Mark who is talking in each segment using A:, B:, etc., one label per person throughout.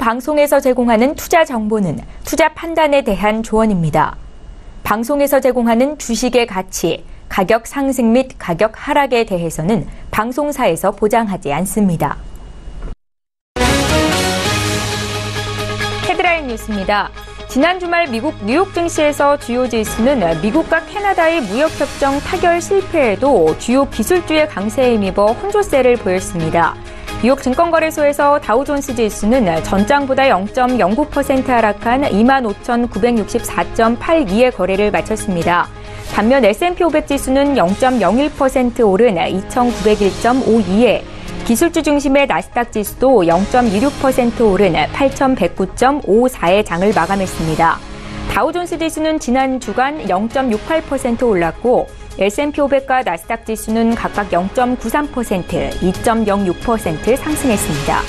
A: 방송에서 제공하는 투자 정보는 투자 판단에 대한 조언입니다. 방송에서 제공하는 주식의 가치, 가격 상승 및 가격 하락에 대해서는 방송사에서 보장하지 않습니다. 헤드라인 뉴스입니다. 지난 주말 미국 뉴욕 증시에서 주요 지수는 미국과 캐나다의 무역협정 타결 실패에도 주요 기술주의 강세에 힘입어 혼조세를 보였습니다. 뉴욕 증권거래소에서 다우존스 지수는 전장보다 0.09% 하락한 25,964.82의 거래를 마쳤습니다. 반면 S&P 500 지수는 0.01% 오른 2,901.52에 기술주 중심의 나스닥 지수도 0.26% 오른 8,109.54의 장을 마감했습니다. 다우존스 지수는 지난 주간 0.68% 올랐고 S&P 500과 나스닥 지수는 각각 0.93%, 2.06% 상승했습니다.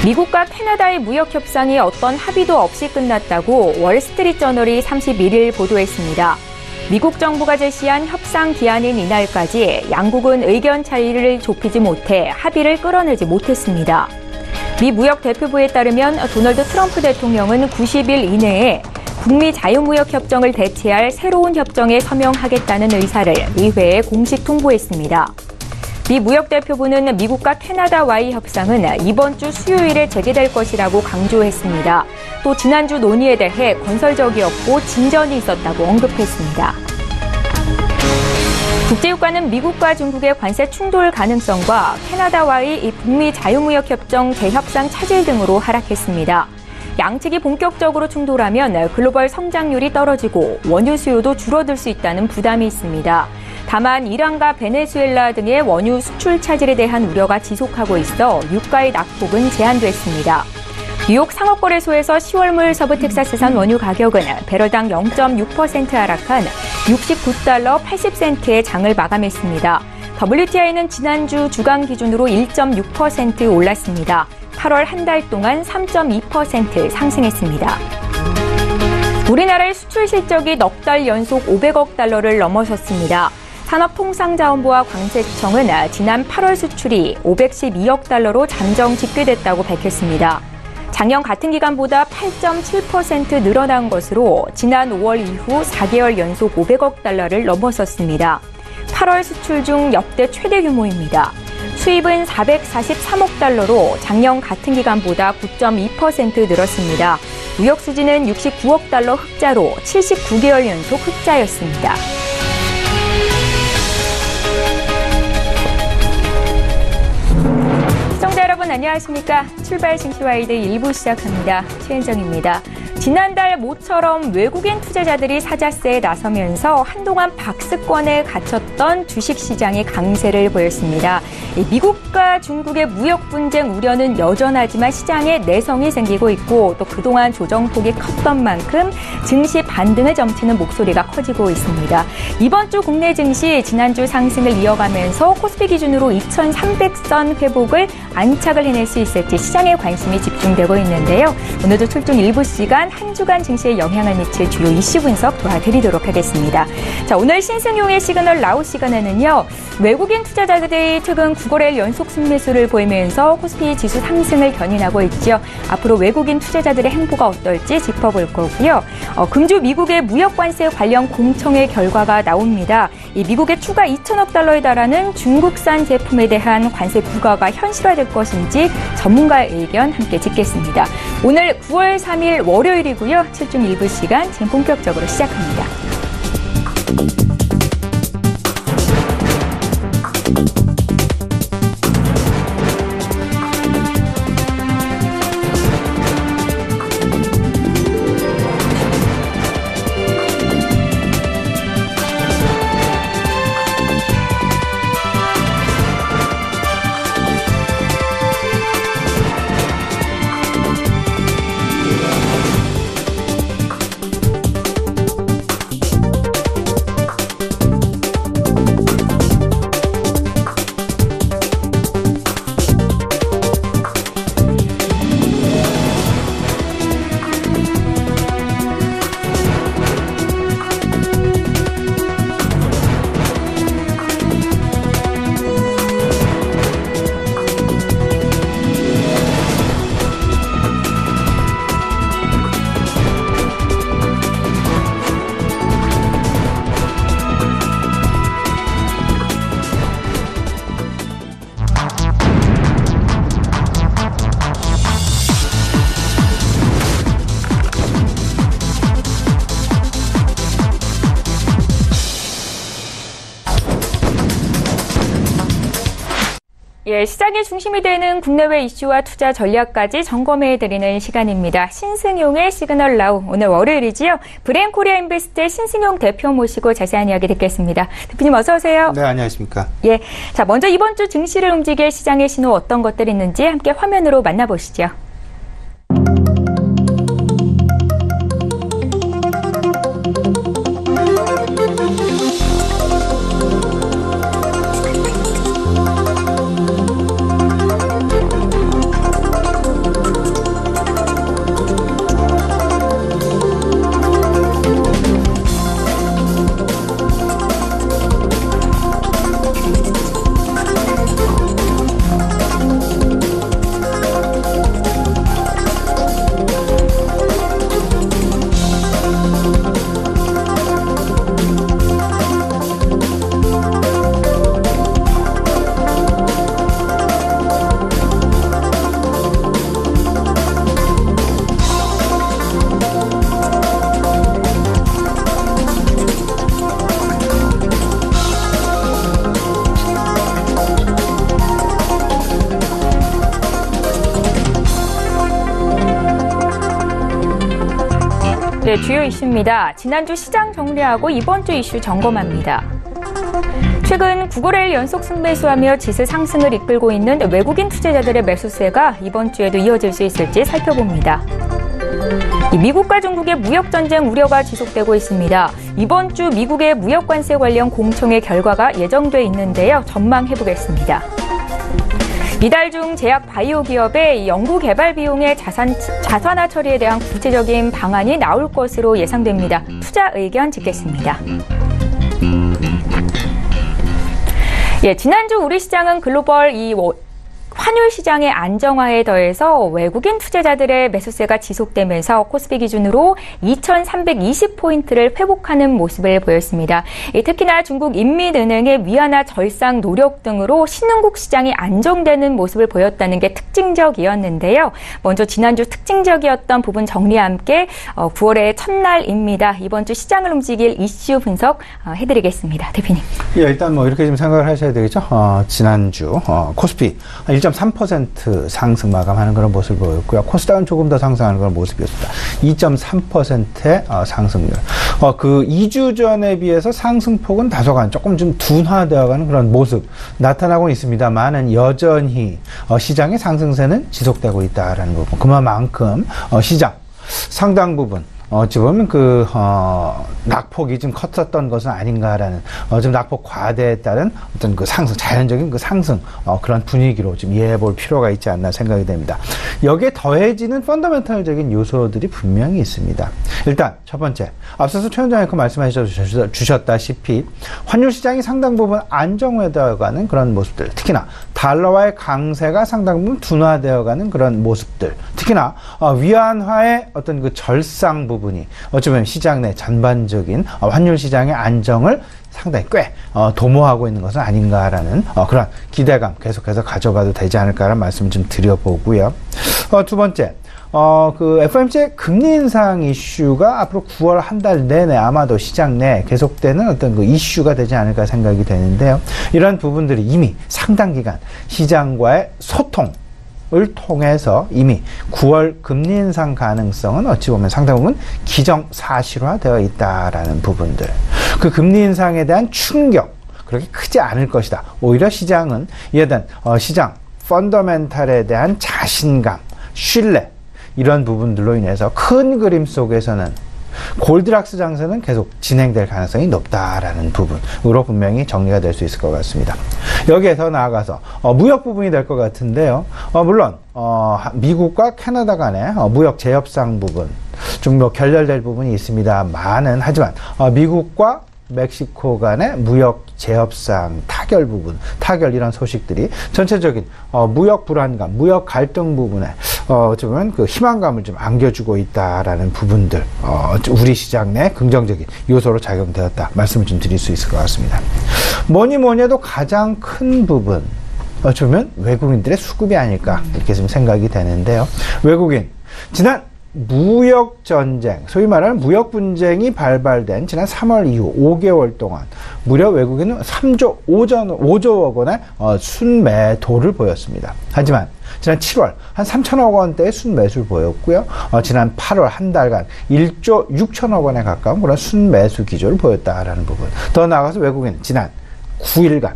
A: 미국과 캐나다의 무역 협상이 어떤 합의도 없이 끝났다고 월스트리트저널이 31일 보도했습니다. 미국 정부가 제시한 협상 기한인 이날까지 양국은 의견 차이를 좁히지 못해 합의를 끌어내지 못했습니다. 미 무역 대표부에 따르면 도널드 트럼프 대통령은 90일 이내에 북미 자유무역협정을 대체할 새로운 협정에 서명하겠다는 의사를 의회에 공식 통보했습니다. 미 무역대표부는 미국과 캐나다와의 협상은 이번 주 수요일에 재개될 것이라고 강조했습니다. 또 지난주 논의에 대해 건설적이었고 진전이 있었다고 언급했습니다. 국제유가는 미국과 중국의 관세 충돌 가능성과 캐나다와의 북미 자유무역협정 재협상 차질 등으로 하락했습니다. 양측이 본격적으로 충돌하면 글로벌 성장률이 떨어지고 원유 수요도 줄어들 수 있다는 부담이 있습니다. 다만 이란과 베네수엘라 등의 원유 수출 차질에 대한 우려가 지속하고 있어 유가의 낙폭은 제한됐습니다. 뉴욕 상업거래소에서 10월물 서부 텍사스산 원유 가격은 배럴당 0.6% 하락한 69달러 80센트의 장을 마감했습니다. WTI는 지난주 주간 기준으로 1.6% 올랐습니다. 8월 한 달 동안 3.2% 상승했습니다. 우리나라의 수출 실적이 넉 달 연속 500억 달러를 넘어섰습니다. 산업통상자원부와 관세청은 지난 8월 수출이 512억 달러로 잠정 집계됐다고 밝혔습니다. 작년 같은 기간보다 8.7% 늘어난 것으로 지난 5월 이후 4개월 연속 500억 달러를 넘어섰습니다. 8월 수출 중 역대 최대 규모입니다. 수입은 443억 달러로 작년 같은 기간보다 9.2% 늘었습니다. 무역 수지는 69억 달러 흑자로 79개월 연속 흑자였습니다. 시청자 여러분 안녕하십니까? 출발 증시와이드 1부 시작합니다. 최은정입니다. 지난달 모처럼 외국인 투자자들이 사자세에 나서면서 한동안 박스권에 갇혔던 주식시장이 강세를 보였습니다. 미국과 중국의 무역 분쟁 우려는 여전하지만 시장에 내성이 생기고 있고 또 그동안 조정폭이 컸던 만큼 증시 반등을 점치는 목소리가 커지고 있습니다. 이번 주 국내 증시 지난주 상승을 이어가면서 코스피 기준으로 2,300선 회복을 안착을 해낼 수 있을지 시장에 관심이 집중되고 있는데요. 오늘도 출중 일부 시간 한 주간 증시에 영향을 미칠 주요 이슈 분석 도와드리도록 하겠습니다. 자, 오늘 신승용의 시그널 라우 시간에는요. 외국인 투자자들이 최근 9거래일 연속 순매수를 보이면서 코스피 지수 상승을 견인하고 있죠. 앞으로 외국인 투자자들의 행보가 어떨지 짚어볼 거고요. 금주 미국의 무역 관세 관련 공청회 결과가 나옵니다. 이 미국의 추가 2천억 달러에 달하는 중국산 제품에 대한 관세 부과가 현실화될 것인지 전문가의 의견 함께 듣겠습니다. 오늘 9월 3일 월요일이고요. 7중 일부 시간 지금 본격적으로 시작합니다. 예, 시장의 중심이 되는 국내외 이슈와 투자 전략까지 점검해드리는 시간입니다. 신승용의 시그널 나우. 오늘 월요일이지요. 브레인코리아 인베스트의 신승용 대표 모시고 자세한 이야기 듣겠습니다. 대표님 어서 오세요.
B: 네, 안녕하십니까.
A: 예, 자 먼저 이번 주 증시를 움직일 시장의 신호 어떤 것들이 있는지 함께 화면으로 만나보시죠. 네, 주요 이슈입니다. 지난주 시장 정리하고 이번 주 이슈 점검합니다. 최근 구글을 연속 순매수하며 지수 상승을 이끌고 있는 외국인 투자자들의 매수세가 이번 주에도 이어질 수 있을지 살펴봅니다. 미국과 중국의 무역전쟁 우려가 지속되고 있습니다. 이번 주 미국의 무역관세 관련 공청회 결과가 예정돼 있는데요. 전망해보겠습니다. 이달 중 제약 바이오 기업의 연구개발 비용의 자산화 처리에 대한 구체적인 방안이 나올 것으로 예상됩니다. 투자 의견 듣겠습니다. 예, 지난주 우리 시장은 글로벌 환율 시장의 안정화에 더해서 외국인 투자자들의 매수세가 지속되면서 코스피 기준으로 2,320포인트를 회복하는 모습을 보였습니다. 특히나 중국 인민은행의 위안화 절상 노력 등으로 신흥국 시장이 안정되는 모습을 보였다는 게 특징적이었는데요. 먼저 지난주 특징적이었던 부분 정리와 함께 9월의 첫날입니다. 이번 주 시장을 움직일 이슈 분석 해드리겠습니다. 대표님.
B: 예, 일단 뭐 이렇게 좀 생각을 하셔야 되겠죠. 지난주 코스피 1.3% 상승 마감하는 그런 모습을 보였고요. 코스닥은 조금 더 상승하는 그런 모습이었습니다. 2.3%의 상승률. 그 2주 전에 비해서 상승폭은 다소간 조금 좀 둔화되어가는 그런 모습 나타나고 있습니다만은 여전히 시장의 상승세는 지속되고 있다라는 부분. 그만큼 시장 상당 부분 어찌 보면 낙폭이 좀 컸었던 것은 아닌가라는, 좀 낙폭 과대에 따른 어떤 그 상승, 자연적인 그 상승, 그런 분위기로 좀 이해해 볼 필요가 있지 않나 생각이 됩니다. 여기에 더해지는 펀더멘털적인 요소들이 분명히 있습니다. 일단, 첫 번째, 앞서서 최 원장님께서 말씀해 주셨다시피, 환율 시장이 상당 부분 안정화되어 가는 그런 모습들, 특히나 달러와의 강세가 상당 부분 둔화되어 가는 그런 모습들, 특히나 위안화의 어떤 그 절상 부분이 어쩌면 시장 내 전반적인 환율 시장의 안정을 상당히 꽤 도모하고 있는 것은 아닌가라는 그런 기대감 계속해서 가져가도 되지 않을까라는 말씀을 좀 드려보고요. 두 번째, 그 FOMC의 금리 인상 이슈가 앞으로 9월 한 달 내내 아마도 시장 내 계속되는 어떤 그 이슈가 되지 않을까 생각이 되는데요. 이런 부분들이 이미 상당 기간 시장과의 소통을 통해서 이미 9월 금리 인상 가능성은 어찌 보면 상당 부분 기정사실화되어 있다라는 부분들. 그 금리 인상에 대한 충격 그렇게 크지 않을 것이다. 오히려 시장은 이에 대한 시장 펀더멘탈에 대한 자신감, 신뢰 이런 부분들로 인해서 큰 그림 속에서는 골드락스 장세는 계속 진행될 가능성이 높다라는 부분으로 분명히 정리가 될 수 있을 것 같습니다. 여기에 더 나아가서 무역 부분이 될 것 같은데요. 물론 미국과 캐나다 간의 무역 재협상 부분 좀 뭐 결렬될 부분이 있습니다만은 하지만 미국과 멕시코 간의 무역 재협상 타결 부분, 타결 이런 소식들이 전체적인 무역 불안감, 무역 갈등 부분에 어쩌면 그 희망감을 좀 안겨주고 있다라는 부분들, 우리 시장 내 긍정적인 요소로 작용되었다 말씀을 좀 드릴 수 있을 것 같습니다. 뭐니 해도 가장 큰 부분, 어쩌면 외국인들의 수급이 아닐까 이렇게 좀 생각이 되는데요. 외국인 지난 무역 전쟁, 소위 말하는 무역 분쟁이 발발된 지난 3월 이후 5개월 동안 무려 외국인은 3조 5조 원의 순매도를 보였습니다. 하지만 지난 7월 한 3천억 원대의 순매수를 보였고요. 지난 8월 한 달간 1조 6천억 원에 가까운 그런 순매수 기조를 보였다라는 부분. 더 나아가서 외국인 지난 9일간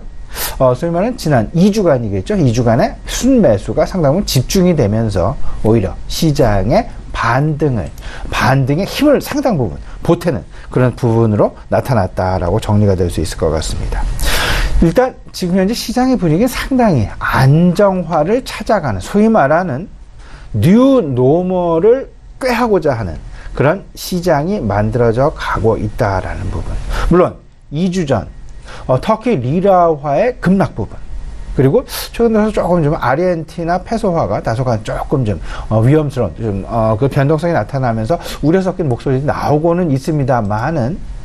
B: 소위 말하는 지난 2주간이겠죠. 2주간의 순매수가 상당 부분 집중이 되면서 오히려 시장의 반등의 힘을 상당 부분 보태는 그런 부분으로 나타났다라고 정리가 될 수 있을 것 같습니다. 일단 지금 현재 시장의 분위기는 상당히 안정화를 찾아가는, 소위 말하는 뉴 노멀을 꾀하고자 하는 그런 시장이 만들어져 가고 있다라는 부분. 물론 2주 전 터키 리라화의 급락 부분, 그리고 최근 들어서 조금 좀 아르헨티나 페소화가 다소간 조금 좀 위험스러운 그 변동성이 나타나면서 우려 섞인 목소리가 나오고는 있습니다만은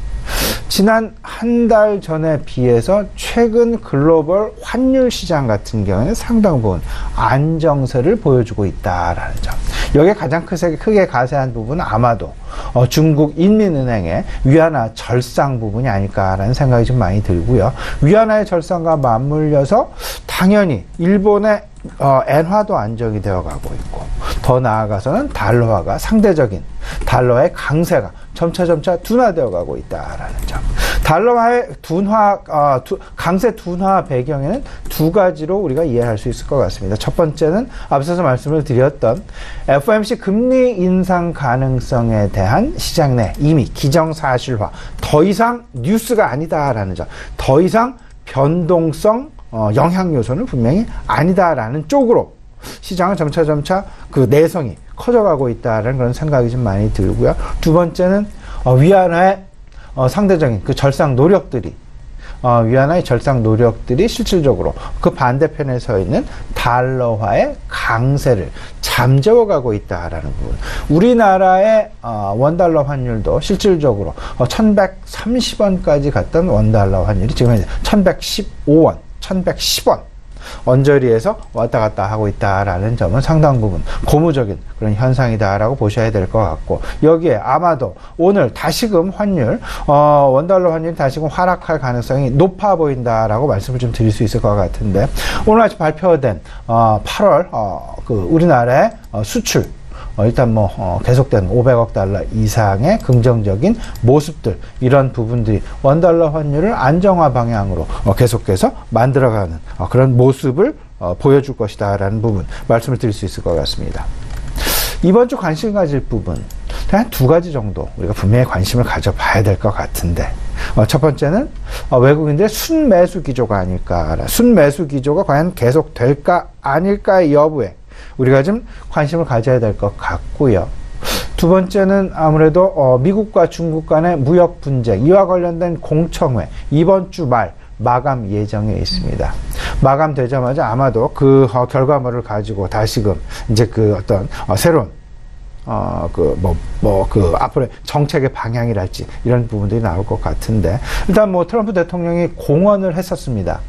B: 지난 한 달 전에 비해서 최근 글로벌 환율 시장 같은 경우에는 상당 부분 안정세를 보여주고 있다라는 점. 여기에 가장 크게 가세한 부분은 아마도 중국 인민은행의 위안화 절상 부분이 아닐까라는 생각이 좀 많이 들고요. 위안화의 절상과 맞물려서 당연히 일본의 엔화도 안정이 되어가고 있고, 더 나아가서는 달러화가 상대적인 달러의 강세가 점차 둔화되어 가고 있다라는 점. 달러화의 강세 둔화 배경에는 두 가지로 우리가 이해할 수 있을 것 같습니다. 첫 번째는 앞서서 말씀을 드렸던 FOMC 금리 인상 가능성에 대한 시장 내 이미 기정사실화, 더 이상 뉴스가 아니다라는 점, 더 이상 변동성 영향 요소는 분명히 아니다라는 쪽으로 시장은 점차 그 내성이 커져가고 있다는 그런 생각이 좀 많이 들고요. 두 번째는 위안화의 상대적인 그 절상 노력들이 위안화의 절상 노력들이 실질적으로 그 반대편에 서 있는 달러화의 강세를 잠재워가고 있다라는 부분. 우리나라의 원달러 환율도 실질적으로 1130원까지 갔던 원달러 환율이 지금 1115원, 1110원 언저리에서 왔다 갔다 하고 있다라는 점은 상당 부분 고무적인 그런 현상이다라고 보셔야 될 것 같고, 여기에 아마도 오늘 다시금 환율 원달러 환율이 다시금 하락할 가능성이 높아 보인다라고 말씀을 좀 드릴 수 있을 것 같은데, 오늘 아침 발표된 8월 그 우리나라의 수출 일단 계속된 500억 달러 이상의 긍정적인 모습들, 이런 부분들이 원달러 환율을 안정화 방향으로 계속해서 만들어가는 그런 모습을 보여줄 것이다라는 부분 말씀을 드릴 수 있을 것 같습니다. 이번 주 관심 가질 부분 한 두 가지 정도 우리가 분명히 관심을 가져봐야 될 것 같은데, 첫 번째는 외국인들의 순매수 기조가 아닐까, 순매수 기조가 과연 계속될까 아닐까의 여부에 우리가 좀 관심을 가져야 될 것 같고요. 두 번째는 아무래도 미국과 중국 간의 무역 분쟁, 이와 관련된 공청회 이번 주 말 마감 예정에 있습니다. 마감되자마자 아마도 그 결과물을 가지고 다시금 이제 그 어떤 새로운 앞으로의 정책의 방향이랄지 이런 부분들이 나올 것 같은데, 일단 트럼프 대통령이 공언을 했었습니다.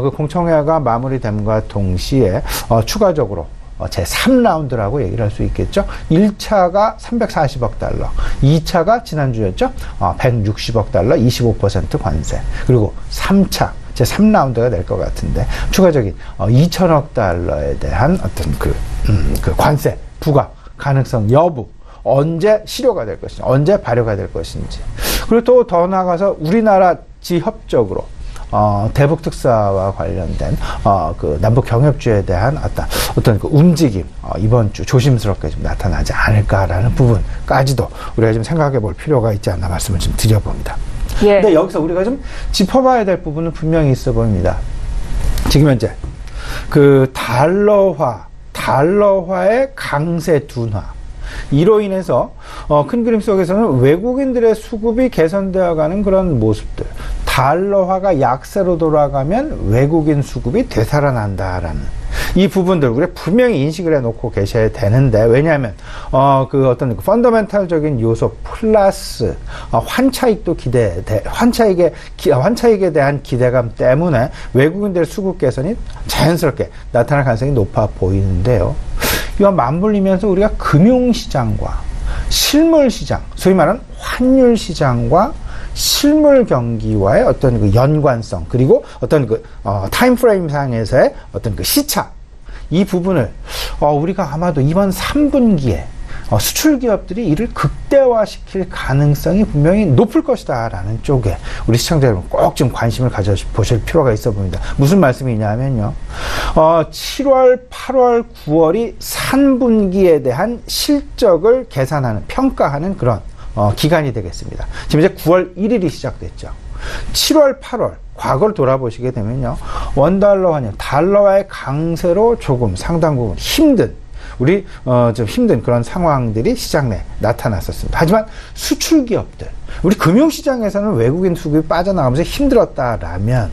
B: 그 공청회가 마무리됨과 동시에 추가적으로 제3라운드라고 얘기를 할 수 있겠죠. 1차가 340억 달러, 2차가 지난주였죠. 160억 달러, 25% 관세. 그리고 3차, 제3라운드가 될 것 같은데, 추가적인 2천억 달러에 대한 어떤 그 관세 부과 가능성 여부, 언제 실효가 될 것인지, 언제 발효가 될 것인지. 그리고 또 더 나아가서 우리나라 지협적으로 대북 특사와 관련된 그 남북 경협주에 대한 어떤 그 움직임, 이번 주 조심스럽게 좀 나타나지 않을까라는 부분까지도 우리가 좀 생각해 볼 필요가 있지 않나 말씀을 좀 드려봅니다.
A: 예.
B: 근데 여기서 우리가 좀 짚어봐야 될 부분은 분명히 있어 보입니다. 지금 현재 그 달러화의 강세 둔화, 이로 인해서 큰 그림 속에서는 외국인들의 수급이 개선되어가는 그런 모습들, 달러화가 약세로 돌아가면 외국인 수급이 되살아난다라는 이 부분들 우리가 분명히 인식을 해놓고 계셔야 되는데, 왜냐하면 그 어떤 펀더멘탈적인 요소 플러스 환차익도 환차익에 대한 기대감 때문에 외국인들의 수급 개선이 자연스럽게 나타날 가능성이 높아 보이는데요. 이와 맞물리면서 우리가 금융시장과 실물시장, 소위 말하는 환율시장과 실물 경기와의 어떤 그 연관성, 그리고 어떤 그 타임프레임 상에서의 어떤 그 시차, 이 부분을 우리가 아마도 이번 3분기에 수출 기업들이 이를 극대화시킬 가능성이 분명히 높을 것이다 라는 쪽에 우리 시청자 여러분 꼭 좀 관심을 가져보실 필요가 있어 보입니다. 무슨 말씀이냐면요, 7월, 8월, 9월이 3분기에 대한 실적을 계산하는, 평가하는 그런 기간이 되겠습니다. 지금 이제 9월 1일이 시작됐죠. 7월, 8월 과거를 돌아보시게 되면요, 원달러 환율, 달러와의 강세로 조금 상당 부분 힘든, 좀 힘든 그런 상황들이 시장 내에 나타났었습니다. 하지만 수출 기업들, 우리 금융시장에서는 외국인 수급이 빠져나가면서 힘들었다라면,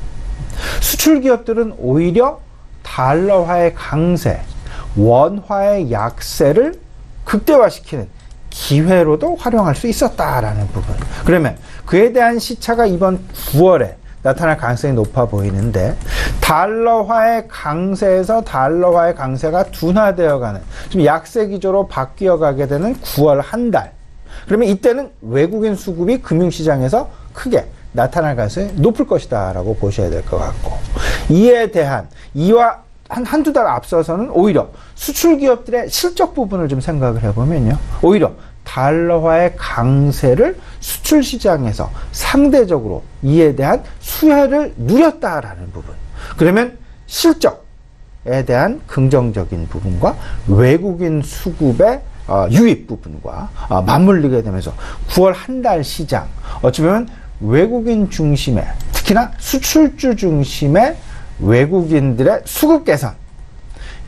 B: 수출 기업들은 오히려 달러화의 강세, 원화의 약세를 극대화시키는 기회로도 활용할 수 있었다라는 부분. 그러면 그에 대한 시차가 이번 9월에 나타날 가능성이 높아 보이는데, 달러화의 강세에서 달러화의 강세가 둔화되어가는, 좀 약세 기조로 바뀌어가게 되는 9월 한 달. 그러면 이때는 외국인 수급이 금융시장에서 크게 나타날 가능성이 높을 것이다 라고 보셔야 될 것 같고, 이에 대한, 이와 한두 달 앞서서는 오히려 수출 기업들의 실적 부분을 좀 생각을 해보면요, 오히려 달러화의 강세를 수출 시장에서 상대적으로 이에 대한 수혜를 누렸다라는 부분. 그러면 실적에 대한 긍정적인 부분과 외국인 수급의 유입 부분과 맞물리게 되면서 9월 한 달 시장, 어찌보면 외국인 중심의, 특히나 수출주 중심의 외국인들의 수급 개선,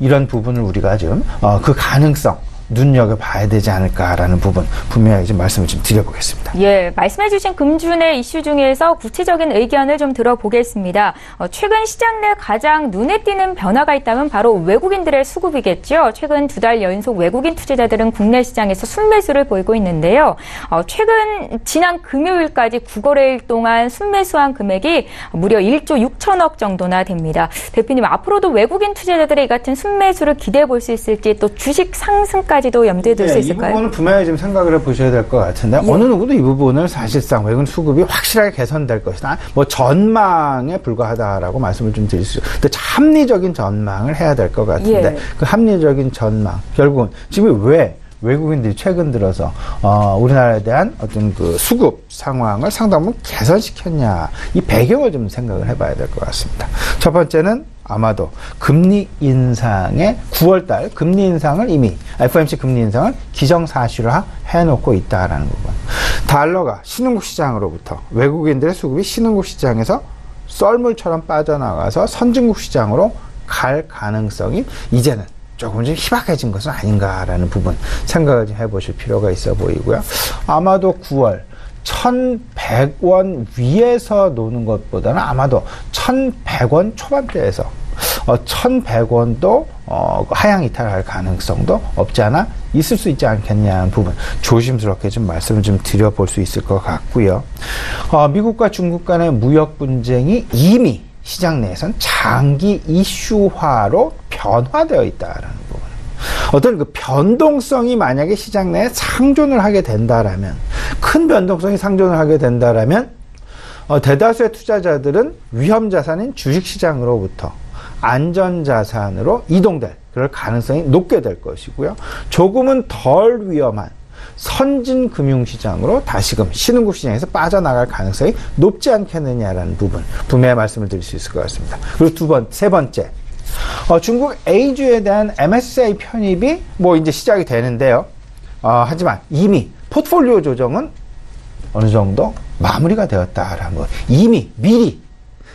B: 이런 부분을 우리가 좀 그 가능성 눈여겨봐야 되지 않을까라는 부분 분명히 좀 말씀을 좀 드려보겠습니다.
A: 예, 말씀해주신 금준의 이슈 중에서 구체적인 의견을 좀 들어보겠습니다. 최근 시장 내 가장 눈에 띄는 변화가 있다면 바로 외국인들의 수급이겠죠. 최근 2달 연속 외국인 투자자들은 국내 시장에서 순매수를 보이고 있는데요. 최근 지난 금요일까지 9거래일 동안 순매수한 금액이 무려 1조 6천억 정도나 됩니다. 대표님, 앞으로도 외국인 투자자들의 이 같은 순매수를 기대해 볼 수 있을지, 또 주식 상승까지 도 염두에 둘 수 있을까요?
B: 이 부분은 분명히 좀 생각을 해보셔야 될 것 같은데, 어느 누구도 이 부분을 사실상 외국인 수급이 확실하게 개선될 것이다, 뭐 전망에 불과하다라고 말씀을 좀 드릴 수 있어요. 근데 합리적인 전망을 해야 될 것 같은데, 그 합리적인 전망, 결국은 지금 왜 외국인들이 최근 들어서 우리나라에 대한 어떤 그 수급 상황을 상당 부분 개선시켰냐, 이 배경을 좀 생각을 해봐야 될 것 같습니다. 첫 번째는 아마도 금리 인상의 9월달 금리 인상을 이미 FOMC 금리 인상을 기정사실화 해놓고 있다라는 부분. 달러가 신흥국 시장으로부터 외국인들의 수급이 신흥국 시장에서 썰물처럼 빠져나가서 선진국 시장으로 갈 가능성이 이제는 조금 좀 희박해진 것은 아닌가라는 부분 생각을 좀 해보실 필요가 있어 보이고요. 아마도 9월 1,100원 위에서 노는 것보다는 아마도 1,100원 초반대에서 1,100원도 하향 이탈할 가능성도 없지 않아 있을 수 있지 않겠냐는 부분 조심스럽게 좀 말씀을 좀 드려볼 수 있을 것 같고요. 미국과 중국 간의 무역 분쟁이 이미 시장 내에선 장기 이슈화로 변화되어 있다라는 부분. 어떤 그 변동성이 만약에 시장 내에 상존을 하게 된다라면, 큰 변동성이 상존을 하게 된다라면, 대다수의 투자자들은 위험 자산인 주식 시장으로부터 안전 자산으로 이동될 그럴 가능성이 높게 될 것이고요. 조금은 덜 위험한 선진 금융시장으로 다시금 신흥국 시장에서 빠져나갈 가능성이 높지 않겠느냐라는 부분 분명히 말씀을 드릴 수 있을 것 같습니다. 그리고 세 번째, 중국 A주에 대한 MSCI 편입이 이제 시작이 되는데요. 하지만 이미 포트폴리오 조정은 어느 정도 마무리가 되었다라는 것. 이미 미리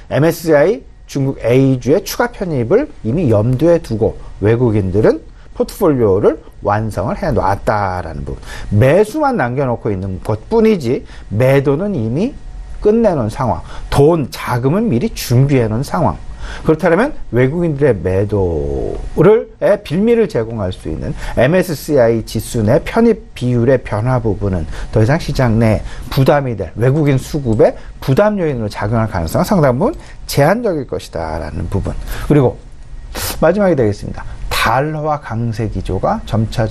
B: MSCI 중국 A주의 추가 편입을 이미 염두에 두고 외국인들은 포트폴리오를 완성을 해놨다라는 부분. 매수만 남겨놓고 있는 것 뿐이지 매도는 이미 끝내놓은 상황. 자금은 미리 준비해놓은 상황. 그렇다면 외국인들의 매도를 빌미를 제공할 수 있는 MSCI 지수 내 편입 비율의 변화 부분은 더 이상 시장 내 부담이 될 외국인 수급의 부담 요인으로 작용할 가능성은 상당 부분 제한적일 것이다 라는 부분. 그리고 마지막이 되겠습니다. 달러화 강세 기조가 점차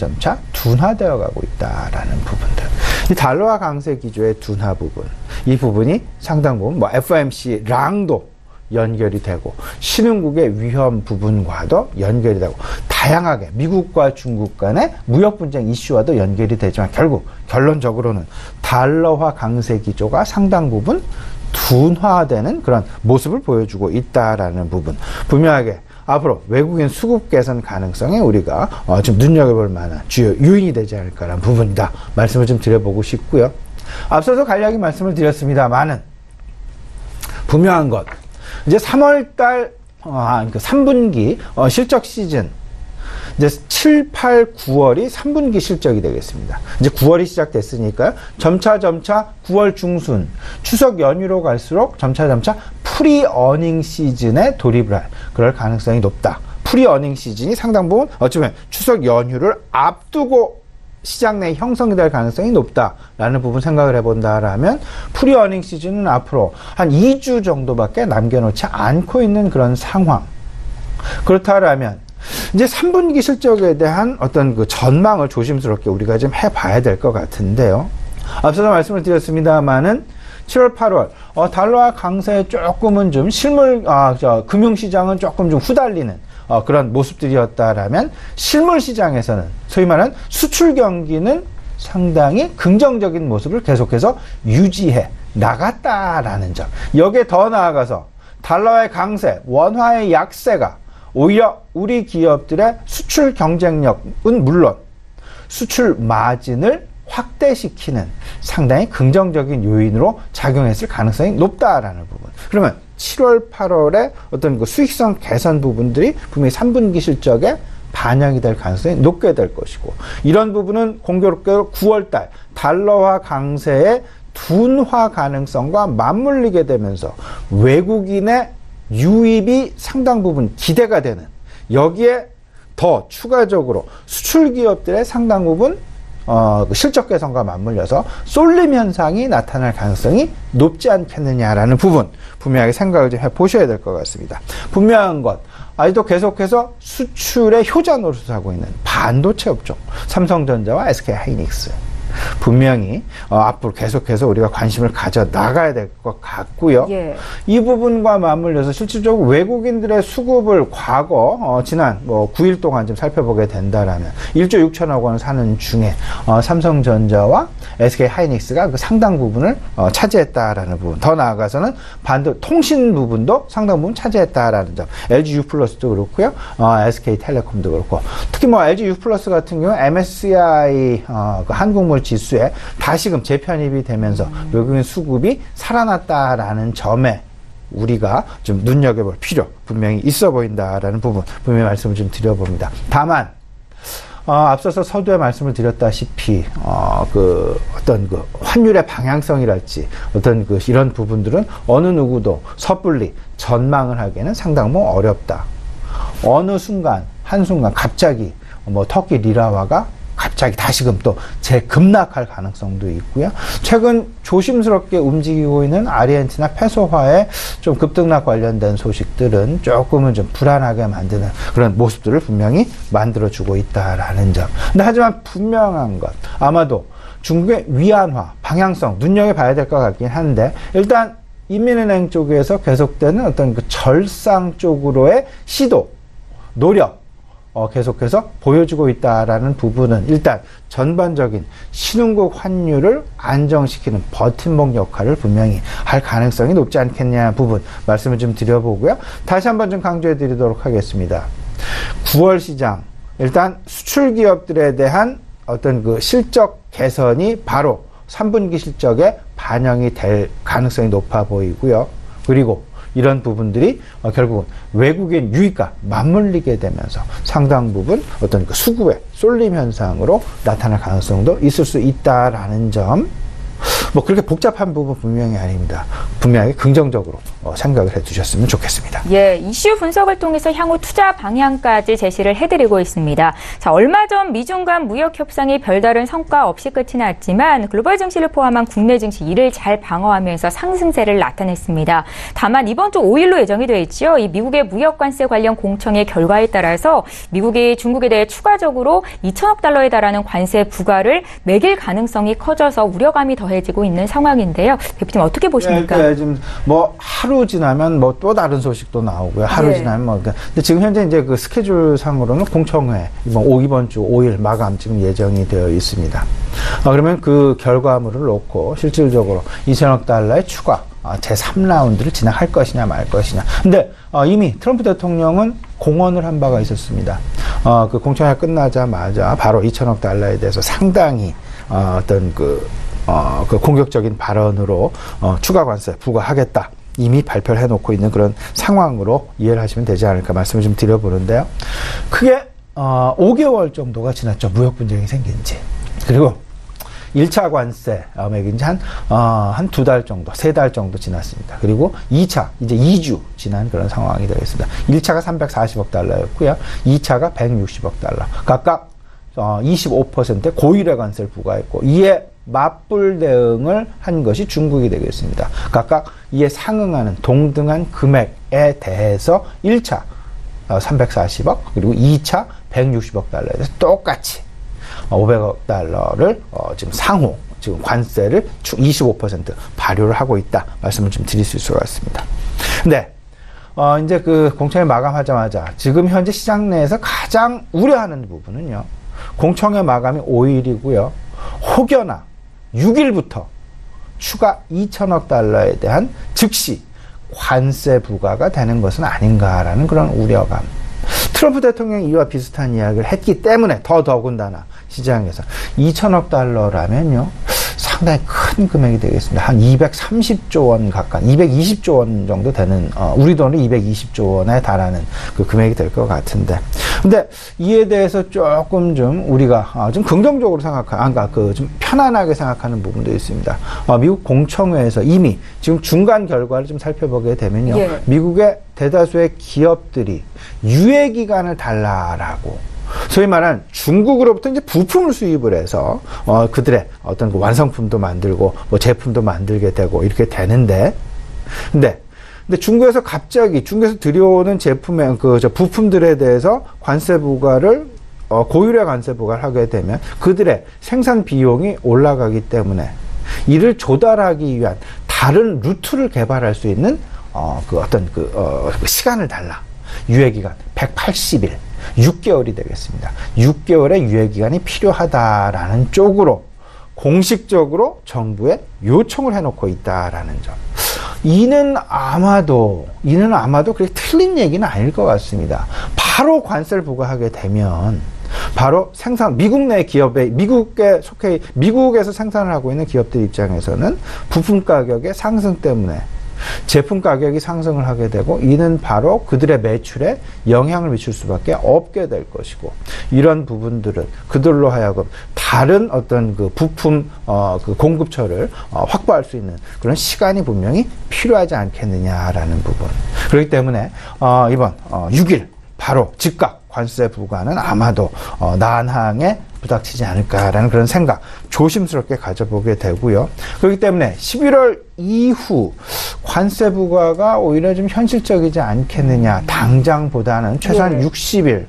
B: 둔화되어 가고 있다라는 부분들. 이 달러화 강세 기조의 둔화 부분, 이 부분이 상당 부분 FOMC랑도 연결이 되고 신흥국의 위험 부분과도 연결이 되고 다양하게 미국과 중국 간의 무역 분쟁 이슈와도 연결이 되지만 결국 결론적으로는 달러화 강세 기조가 상당 부분 둔화되는 그런 모습을 보여주고 있다라는 부분. 분명하게 앞으로 외국인 수급 개선 가능성에 우리가 좀 눈여겨볼 만한 주요 요인이 되지 않을까라는 부분이다. 말씀을 좀 드려보고 싶고요. 앞서서 간략히 말씀을 드렸습니다만은 분명한 것, 이제 3월달 3분기 실적 시즌, 이제 7, 8, 9월이 3분기 실적이 되겠습니다. 이제 9월이 시작됐으니까 점차 9월 중순 추석 연휴로 갈수록 점차 프리 어닝 시즌에 돌입을 할 그럴 가능성이 높다. 프리 어닝 시즌이 상당 부분 어쩌면 추석 연휴를 앞두고 시장 내 형성이 될 가능성이 높다라는 부분 생각을 해본다라면 프리 어닝 시즌은 앞으로 한 2주 정도밖에 남겨놓지 않고 있는 그런 상황. 그렇다라면 이제 3분기 실적에 대한 어떤 그 전망을 조심스럽게 우리가 좀 해봐야 될 것 같은데요. 앞서서 말씀을 드렸습니다만은 7월, 8월 달러화 강세에 조금은 좀 금융시장은 조금 좀 후달리는 그런 모습들이었다라면 실물 시장에서는 소위 말하는 수출 경기는 상당히 긍정적인 모습을 계속해서 유지해 나갔다라는 점. 여기에 더 나아가서 달러의 강세, 원화의 약세가 오히려 우리 기업들의 수출 경쟁력은 물론 수출 마진을 확대시키는 상당히 긍정적인 요인으로 작용했을 가능성이 높다라는 부분. 그러면 7월, 8월에 어떤 그 수익성 개선 부분들이 분명히 3분기 실적에 반영이 될 가능성이 높게 될 것이고, 이런 부분은 공교롭게도 9월달 달러화 강세의 둔화 가능성과 맞물리게 되면서 외국인의 유입이 상당 부분 기대가 되는, 여기에 더 추가적으로 수출 기업들의 상당 부분 실적 개선과 맞물려서 쏠림 현상이 나타날 가능성이 높지 않겠느냐라는 부분 분명하게 생각을 좀 해보셔야 될 것 같습니다. 분명한 것, 아직도 계속해서 수출의 효자 노릇을 하고 있는 반도체 업종 삼성전자와 SK하이닉스 분명히 앞으로 계속해서 우리가 관심을 가져 나가야 될 것 같고요.
A: 예.
B: 이 부분과 맞물려서 실질적으로 외국인들의 수급을 과거 지난 9일 동안 좀 살펴보게 된다라면 1조 6천억 원 사는 중에 삼성전자와 SK하이닉스가 그 상당 부분을 차지했다라는 부분. 더 나아가서는 통신 부분도 상당 부분 차지했다라는 점. LG U+도 그렇고요. SK텔레콤도 그렇고. 특히 LG U+ 같은 경우 MSCI 그 한국물 지수에 다시금 재편입이 되면서 외국인 수급이 살아났다라는 점에 우리가 좀 눈여겨볼 필요 분명히 있어 보인다라는 부분 분명히 말씀을 좀 드려봅니다. 다만 앞서서 서두에 말씀을 드렸다시피 어떤 그 환율의 방향성이랄지 어떤 이런 부분들은 어느 누구도 섣불리 전망을 하기에는 상당 부분 어렵다. 어느 순간 한순간 갑자기 터키 리라화가 갑자기 다시금 또 재급락할 가능성도 있고요. 최근 조심스럽게 움직이고 있는 아르헨티나 페소화의 좀 급등락 관련된 소식들은 조금은 좀 불안하게 만드는 그런 모습들을 분명히 만들어주고 있다라는 점. 근데 하지만 분명한 것, 아마도 중국의 위안화 방향성 눈여겨봐야 될 것 같긴 한데, 일단 인민은행 쪽에서 계속되는 어떤 그 절상 쪽으로의 시도, 노력, 계속해서 보여주고 있다라는 부분은 일단 전반적인 신흥국 환율을 안정시키는 버팀목 역할을 분명히 할 가능성이 높지 않겠냐 부분 말씀을 좀 드려보고요. 다시 한번 좀 강조해 드리도록 하겠습니다. 9월 시장, 일단 수출 기업들에 대한 어떤 그 실적 개선이 바로 3분기 실적에 반영이 될 가능성이 높아 보이고요. 그리고 이런 부분들이 결국은 외국인 유입과 맞물리게 되면서 상당 부분 어떤 그 수급의 쏠림 현상으로 나타날 가능성도 있을 수 있다라는 점. 뭐 그렇게 복잡한 부분 분명히 아닙니다. 분명히 긍정적으로 생각을 해두셨으면 좋겠습니다.
A: 예, 이슈 분석을 통해서 향후 투자 방향까지 제시를 해드리고 있습니다. 자, 얼마 전 미중 간 무역 협상이 별다른 성과 없이 끝이 났지만 글로벌 증시를 포함한 국내 증시 이를 잘 방어하면서 상승세를 나타냈습니다. 다만 이번 주 5일로 예정이 돼 있죠. 이 미국의 무역 관세 관련 공청회 결과에 따라서 미국이 중국에 대해 추가적으로 2천억 달러에 달하는 관세 부과를 매길 가능성이 커져서 우려감이 더해지고 있는 상황인데요. 대표님 어떻게 보십니까?
B: 네, 지금 뭐 하루 지나면 뭐 또 다른 소식도 나오고요. 하루 지나면 뭐 근데 지금 현재 이제 그 스케줄 상으로는 공청회 이번 주 5일 마감 지금 예정이 되어 있습니다. 그러면 그 결과물을 놓고 실질적으로 2천억 달러의 추가 제3라운드를 진행할 것이냐 말 것이냐. 근데 이미 트럼프 대통령은 공언을 한 바가 있었습니다. 그 공청회 끝나자마자 바로 2천억 달러에 대해서 상당히 어떤 그 공격적인 발언으로 추가 관세 부과하겠다. 이미 발표를 해놓고 있는 그런 상황으로 이해를 하시면 되지 않을까 말씀을 좀 드려보는데요. 크게 5개월 정도가 지났죠. 무역 분쟁이 생긴 지. 그리고 1차 관세 매긴지 한 2달 정도, 3달 정도 지났습니다. 그리고 2차, 이제 2주 지난 그런 상황이 되겠습니다. 1차가 340억 달러였고요. 2차가 160억 달러. 각각 25%의 고율의 관세를 부과했고, 이에 맞불 대응을 한 것이 중국이 되겠습니다. 각각 이에 상응하는 동등한 금액에 대해서 1차 340억, 그리고 2차 160억 달러에 대해서 똑같이 500억 달러를 지금 상호, 지금 관세를 25% 발효를 하고 있다. 말씀을 좀 드릴 수 있을 것 같습니다. 근데, 이제 그 공청회 마감하자마자 지금 현재 시장 내에서 가장 우려하는 부분은요, 공청회 마감이 5일이고요, 혹여나 6일부터 추가 2천억 달러에 대한 즉시 관세 부과가 되는 것은 아닌가라는 그런 우려감. 트럼프 대통령이 이와 비슷한 이야기를 했기 때문에 더군다나 시장에서 2천억 달러라면요, 상당히 큰 금액이 되겠습니다. 한 230조 원 가까이, 220조 원 정도 되는, 우리 돈으로 220조 원에 달하는 그 금액이 될 것 같은데. 근데 이에 대해서 조금 좀 우리가 좀 긍정적으로 좀 편안하게 생각하는 부분도 있습니다. 미국 공청회에서 이미 지금 중간 결과를 좀 살펴보게 되면요. 예. 미국의 대다수의 기업들이 유예 기간을 달라라고, 소위 말하는 중국으로부터 이제 부품을 수입을 해서 그들의 어떤 그 완성품도 만들고 뭐 제품도 만들게 되고 이렇게 되는데, 근데 중국에서 갑자기 중국에서 들여오는 제품의 부품들에 대해서 관세 부과를 고율의 관세 부과를 하게 되면 그들의 생산 비용이 올라가기 때문에 이를 조달하기 위한 다른 루트를 개발할 수 있는 시간을 달라. 유예기간 180일, 6개월이 되겠습니다. 6개월의 유예기간이 필요하다라는 쪽으로 공식적으로 정부에 요청을 해놓고 있다라는 점. 이는 아마도 그렇게 틀린 얘기는 아닐 것 같습니다. 바로 관세를 부과하게 되면 바로 미국 내 기업의, 미국에서 생산을 하고 있는 기업들 입장에서는 부품 가격의 상승 때문에 제품 가격이 상승을 하게 되고, 이는 바로 그들의 매출에 영향을 미칠 수밖에 없게 될 것이고, 이런 부분들은 그들로 하여금 다른 어떤 그 부품 그 공급처를 확보할 수 있는 그런 시간이 분명히 필요하지 않겠느냐라는 부분. 그렇기 때문에 이번 6일 바로 즉각 관세 부과는 아마도 난항에 부닥치지 않을까라는 그런 생각 조심스럽게 가져보게 되고요. 그렇기 때문에 11월 이후 관세 부과가 오히려 좀 현실적이지 않겠느냐, 당장보다는 최소한 60일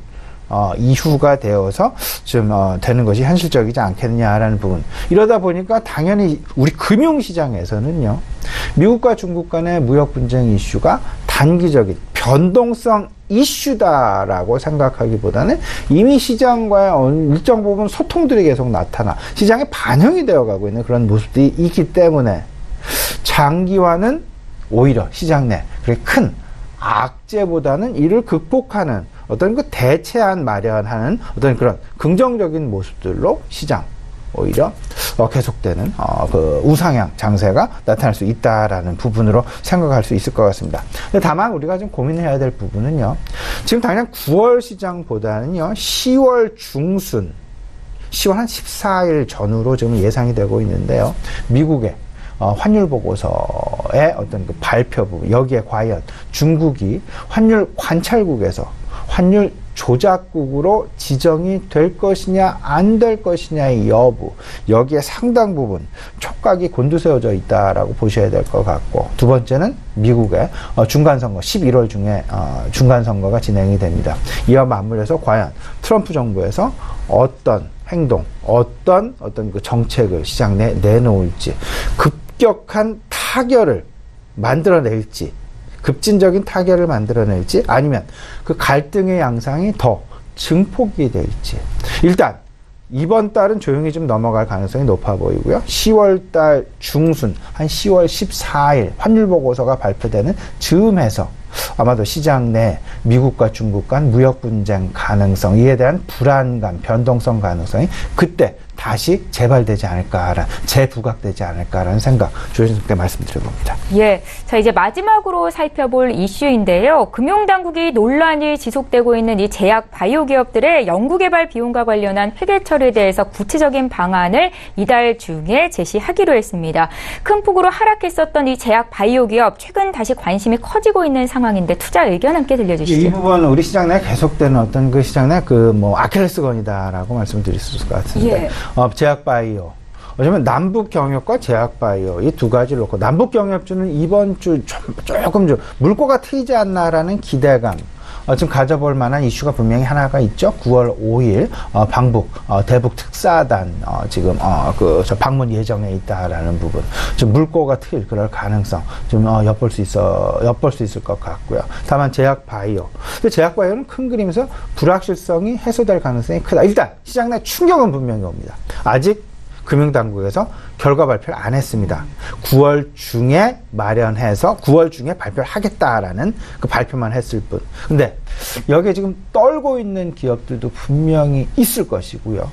B: 이후가 되어서 좀 되는 것이 현실적이지 않겠느냐라는 부분. 이러다 보니까 당연히 우리 금융시장에서는요, 미국과 중국 간의 무역 분쟁 이슈가 단기적인 변동성 이슈다라고 생각하기보다는 이미 시장과의 일정 부분 소통들이 계속 나타나 시장에 반영이 되어가고 있는 그런 모습들이 있기 때문에 장기화는 오히려 시장 내 그렇게 큰 악재보다는 이를 극복하는 어떤 그 대체안 마련하는 어떤 그런 긍정적인 모습들로 시장 오히려 계속되는 그 우상향 장세가 나타날 수 있다라는 부분으로 생각할 수 있을 것 같습니다. 근데 다만 우리가 좀 고민해야 될 부분은요, 지금 당장 9월 시장보다는요 10월 중순, 10월 한 14일 전후로 지금 예상이 되고 있는데요. 미국의 환율 보고서의 어떤 그 발표 부분, 여기에 과연 중국이 환율 관찰국에서 환율 조작국으로 지정이 될 것이냐 안 될 것이냐의 여부, 여기에 상당 부분 촉각이 곤두세워져 있다라고 보셔야 될 것 같고, 두 번째는 미국의 중간선거 11월 중에 중간선거가 진행이 됩니다. 이와 맞물려서 과연 트럼프 정부에서 어떤 행동, 어떤 그 정책을 시장 내에 내놓을지, 급격한 타결을 만들어낼지, 급진적인 타결을 만들어낼지, 아니면 그 갈등의 양상이 더 증폭이 될지. 일단 이번 달은 조용히 좀 넘어갈 가능성이 높아 보이고요. 10월 달 중순, 한 10월 14일 환율 보고서가 발표되는 즈음에서 아마도 시장 내 미국과 중국 간 무역 분쟁 가능성, 이에 대한 불안감, 변동성 가능성이 그때 다시 재발되지 않을까라는, 재부각되지 않을까라는 생각, 조심스럽게 말씀드려봅니다.
A: 예, 자 이제 마지막으로 살펴볼 이슈인데요. 금융당국이 논란이 지속되고 있는 이 제약 바이오 기업들의 연구개발 비용과 관련한 회계 처리에 대해서 구체적인 방안을 이달 중에 제시하기로 했습니다. 큰 폭으로 하락했었던 이 제약 바이오 기업, 최근 다시 관심이 커지고 있는 상황인데 투자 의견 함께 들려주시죠.
B: 이 부분은 우리 시장 내에 계속되는 어떤 그 시장 내 아킬레스건이다라고 말씀을 드릴 수 있을 것 같은데.
A: 예.
B: 제약 바이오. 어쩌면 남북 경협과 제약 바이오 이 두 가지를 놓고, 남북 경협주는 이번 주 조금 좀 물꼬가 트이지 않나라는 기대감 지금 가져볼 만한 이슈가 분명히 하나가 있죠. 9월 5일 방북 대북 특사단 지금 저 방문 예정에 있다라는 부분, 좀 물꼬가 트일 그럴 가능성 좀 엿볼 수 있을 것 같고요. 다만 제약 바이오, 근데 제약 바이오는 큰 그림에서 불확실성이 해소될 가능성이 크다. 일단 시장 내 충격은 분명히 옵니다. 아직 금융당국에서 결과 발표를 안 했습니다. 9월 중에 마련해서 9월 중에 발표를 하겠다라는 그 발표만 했을 뿐. 근데 여기에 지금 떨고 있는 기업들도 분명히 있을 것이고요.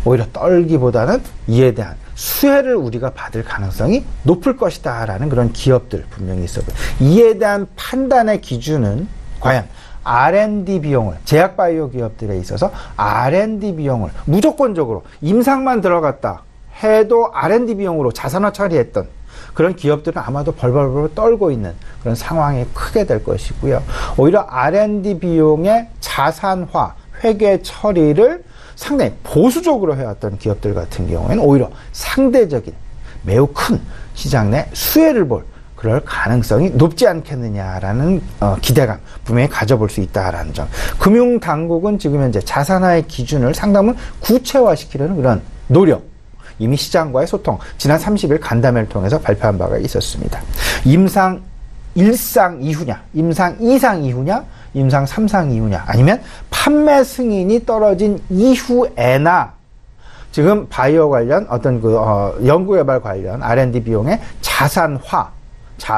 B: 오히려 떨기보다는 이에 대한 수혜를 우리가 받을 가능성이 높을 것이다라는 그런 기업들 분명히 있어요. 이에 대한 판단의 기준은 과연 R&D 비용을, 제약바이오 기업들에 있어서 R&D 비용을 무조건적으로 임상만 들어갔다 해도 R&D 비용으로 자산화 처리했던 그런 기업들은 아마도 벌벌벌 떨고 있는 그런 상황이 크게 될 것이고요. 오히려 R&D 비용의 자산화, 회계 처리를 상당히 보수적으로 해왔던 기업들 같은 경우에는 오히려 상대적인 매우 큰 시장 내 수혜를 볼 그럴 가능성이 높지 않겠느냐라는 기대감 분명히 가져볼 수 있다라는 점. 금융당국은 지금 현재 자산화의 기준을 상당히 구체화시키려는 그런 노력, 이미 시장과의 소통, 지난 30일 간담회를 통해서 발표한 바가 있었습니다. 임상 1상 이후냐, 임상 2상 이후냐, 임상 3상 이후냐, 아니면 판매 승인이 떨어진 이후에나 지금 바이오 관련 어떤 연구개발 관련 R&D 비용의 자산화,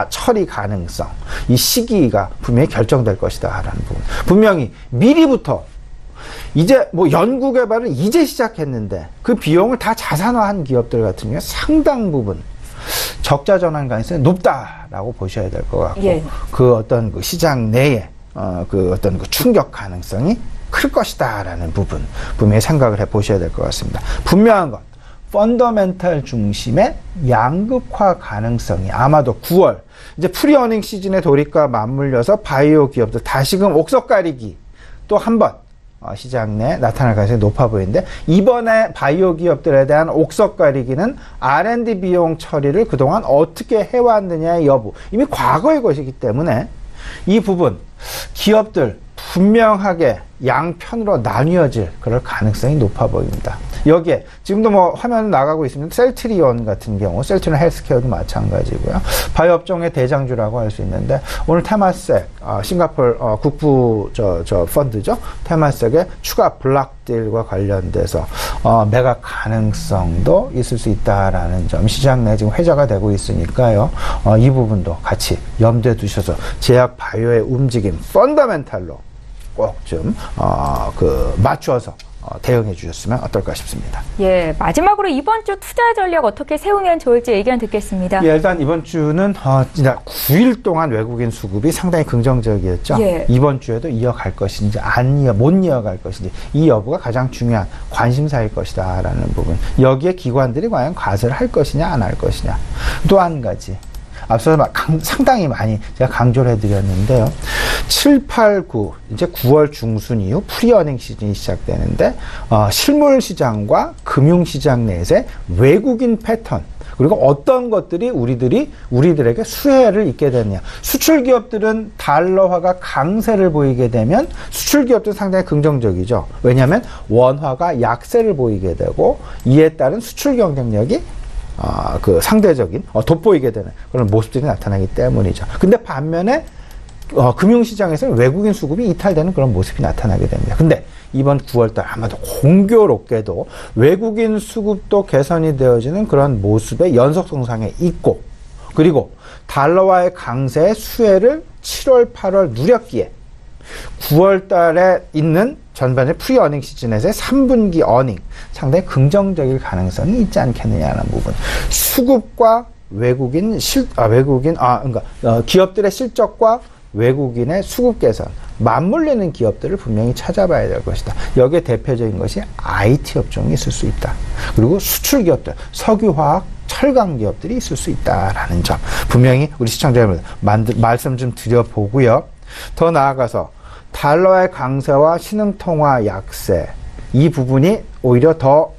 B: 처리 가능성, 이 시기가 분명히 결정될 것이다 라는 부분. 분명히 미리부터 이제 연구개발은 이제 시작했는데 그 비용을 다 자산화한 기업들 같은 경우에 상당 부분 적자 전환 가능성이 높다라고 보셔야 될 것 같고, 예. 그 어떤 그 시장 내에 그 어떤 그 충격 가능성이 클 것이다라는 부분 분명히 생각을 해 보셔야 될 것 같습니다. 분명한 건 펀더멘탈 중심의 양극화 가능성이 아마도 9월 이제 프리어닝 시즌의 돌입과 맞물려서 바이오 기업들 다시금 옥석 가리기 또 한 번 시장 내에 나타날 가능성이 높아 보이는데, 이번에 바이오 기업들에 대한 옥석 가리기는 R&D 비용 처리를 그동안 어떻게 해왔느냐의 여부, 이미 과거의 것이기 때문에 이 부분 기업들 분명하게 양편으로 나뉘어질 그럴 가능성이 높아 보입니다. 여기에 지금도 화면 나가고 있습니다. 셀트리온 같은 경우, 셀트리온 헬스케어도 마찬가지고요. 바이오 업종의 대장주라고 할 수 있는데, 오늘 테마섹, 싱가포르 국부 펀드죠. 테마섹의 추가 블락딜과 관련돼서 매각 가능성도 있을 수 있다라는 점, 시장 내에 지금 회자가 되고 있으니까요. 이 부분도 같이 염두에 두셔서 제약 바이오의 움직임 펀더멘탈로 꼭 좀 맞추어서 대응해 주셨으면 어떨까 싶습니다.
A: 예, 마지막으로 이번 주 투자 전략 어떻게 세우면 좋을지 의견 듣겠습니다.
B: 예, 일단 이번 주는 진짜 9일 동안 외국인 수급이 상당히 긍정적이었죠.
A: 예.
B: 이번 주에도 이어갈 것인지 못 이어갈 것인지 이 여부가 가장 중요한 관심사일 것이다라는 부분. 여기에 기관들이 과연 과세를 할 것이냐 안 할 것이냐. 또 한 가지. 앞서서 상당히 많이 제가 강조를 해드렸는데요. 7, 8, 9 이제 9월 중순 이후 프리어닝 시즌이 시작되는데 실물 시장과 금융 시장 내에서 외국인 패턴 그리고 어떤 것들이 우리들에게 수혜를 입게 되느냐. 수출 기업들은 달러화가 강세를 보이게 되면 수출 기업들은 상당히 긍정적이죠. 왜냐하면 원화가 약세를 보이게 되고 이에 따른 수출 경쟁력이 상대적인 돋보이게 되는 그런 모습들이 나타나기 때문이죠. 근데 반면에 금융시장에서는 외국인 수급이 이탈되는 그런 모습이 나타나게 됩니다. 근데 이번 9월달 아마도 공교롭게도 외국인 수급도 개선이 되어지는 그런 모습의 연속 성장에 있고 그리고 달러와의 강세의 수혜를 7월, 8월 누렸기에 9월 달에 있는 전반의 프리어닝 시즌에서의 3분기 어닝 상당히 긍정적일 가능성이 있지 않겠느냐는 부분. 수급과 기업들의 실적과 외국인의 수급 개선 맞물리는 기업들을 분명히 찾아봐야 될 것이다. 여기에 대표적인 것이 IT 업종이 있을 수 있다. 그리고 수출 기업들, 석유화학, 철강 기업들이 있을 수 있다라는 점 분명히 우리 시청자 여러분 말씀 좀 드려보고요. 더 나아가서 달러의 강세와 신흥통화 약세 이 부분이 오히려 더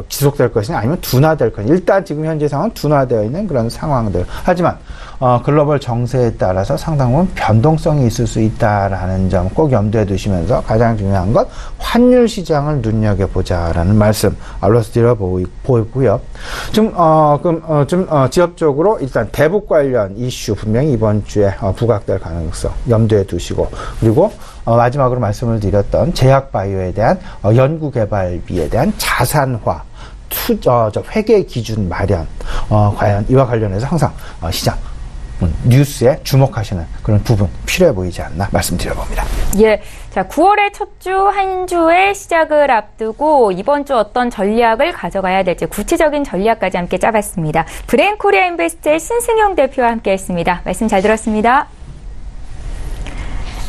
B: 지속될 것이냐 아니면 둔화될 것이냐. 일단 지금 현재 상황은 둔화되어 있는 그런 상황들. 하지만 글로벌 정세에 따라서 상당 부분 변동성이 있을 수 있다라는 점 꼭 염두에 두시면서 가장 중요한 건 환율 시장을 눈여겨보자라는 말씀 알로스 드려보고요. 지역적으로 일단 대북 관련 이슈 분명히 이번 주에 부각될 가능성 염두에 두시고 그리고 마지막으로 말씀을 드렸던 제약바이오에 대한 연구개발비에 대한 자산화 회계 기준 마련 과연 이와 관련해서 항상 시장 뉴스에 주목하시는 그런 부분 필요해 보이지 않나 말씀드려봅니다.
A: 예, 자 9월의 첫 주 한 주의 시작을 앞두고 이번 주 어떤 전략을 가져가야 될지 구체적인 전략까지 함께 짜봤습니다. 브레인코리아 인베스트의 신승용 대표와 함께했습니다. 말씀 잘 들었습니다.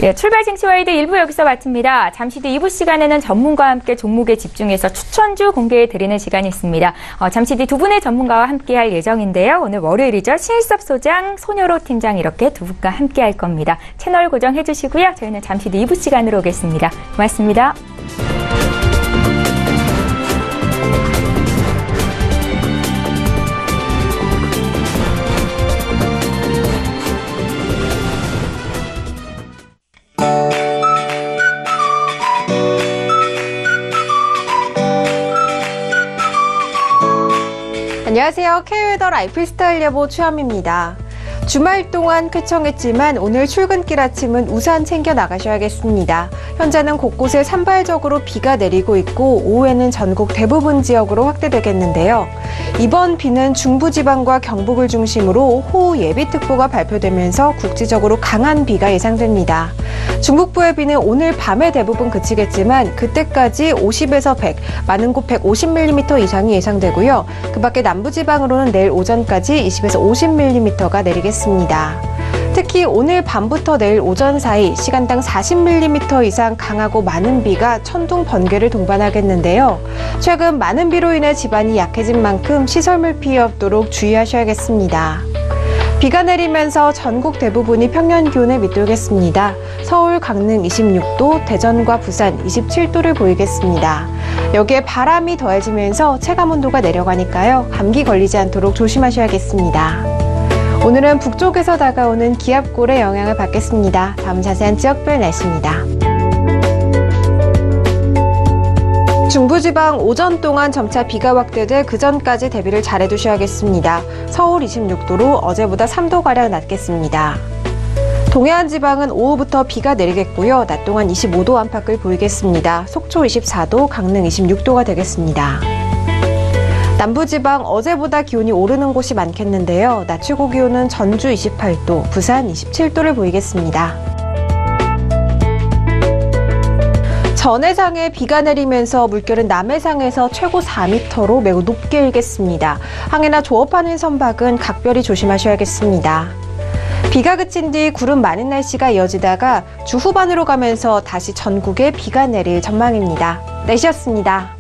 A: 예, 출발 쟁취와이드 1부 여기서 마칩니다. 잠시 뒤 2부 시간에는 전문가와 함께 종목에 집중해서 추천주 공개해드리는 시간이 있습니다. 잠시 뒤 두 분의 전문가와 함께할 예정인데요. 오늘 월요일이죠. 신일섭 소장, 손여로 팀장 이렇게 두 분과 함께할 겁니다. 채널 고정해주시고요. 저희는 잠시 뒤 2부 시간으로 오겠습니다. 고맙습니다.
C: 안녕하세요. K웨더 라이프스타일 여보 최현미입니다. 주말 동안 쾌청했지만 오늘 출근길 아침은 우산 챙겨 나가셔야겠습니다. 현재는 곳곳에 산발적으로 비가 내리고 있고 오후에는 전국 대부분 지역으로 확대되겠는데요. 이번 비는 중부지방과 경북을 중심으로 호우 예비특보가 발표되면서 국지적으로 강한 비가 예상됩니다. 중북부의 비는 오늘 밤에 대부분 그치겠지만 그때까지 50에서 100, 많은 곳 150mm 이상이 예상되고요. 그 밖에 남부지방으로는 내일 오전까지 20에서 50mm가 내리겠습니다. 특히 오늘 밤부터 내일 오전 사이 시간당 40mm 이상 강하고 많은 비가 천둥, 번개를 동반하겠는데요. 최근 많은 비로 인해 집안이 약해진 만큼 시설물 피해 없도록 주의하셔야겠습니다. 비가 내리면서 전국 대부분이 평년 기온에 밑돌겠습니다. 서울, 강릉 26도, 대전과 부산 27도를 보이겠습니다. 여기에 바람이 더해지면서 체감온도가 내려가니까요. 감기 걸리지 않도록 조심하셔야겠습니다. 오늘은 북쪽에서 다가오는 기압골의 영향을 받겠습니다. 다음 자세한 지역별 날씨입니다. 중부지방 오전 동안 점차 비가 확대돼 그 전까지 대비를 잘해두셔야겠습니다. 서울 26도로 어제보다 3도가량 낮겠습니다. 동해안 지방은 오후부터 비가 내리겠고요. 낮 동안 25도 안팎을 보이겠습니다. 속초 24도, 강릉 26도가 되겠습니다. 남부지방 어제보다 기온이 오르는 곳이 많겠는데요. 낮 최고 기온은 전주 28도, 부산 27도를 보이겠습니다. 전해상에 비가 내리면서 물결은 남해상에서 최고 4m로 매우 높게 일겠습니다. 항해나 조업하는 선박은 각별히 조심하셔야겠습니다. 비가 그친 뒤 구름 많은 날씨가 이어지다가 주 후반으로 가면서 다시 전국에 비가 내릴 전망입니다. 날씨였습니다.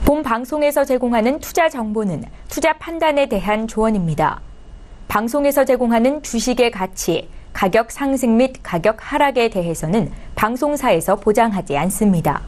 A: 본 방송에서 제공하는 투자 정보는 투자 판단에 대한 조언입니다. 방송에서 제공하는 주식의 가치, 가격 상승 및 가격 하락에 대해서는 방송사에서 보장하지 않습니다.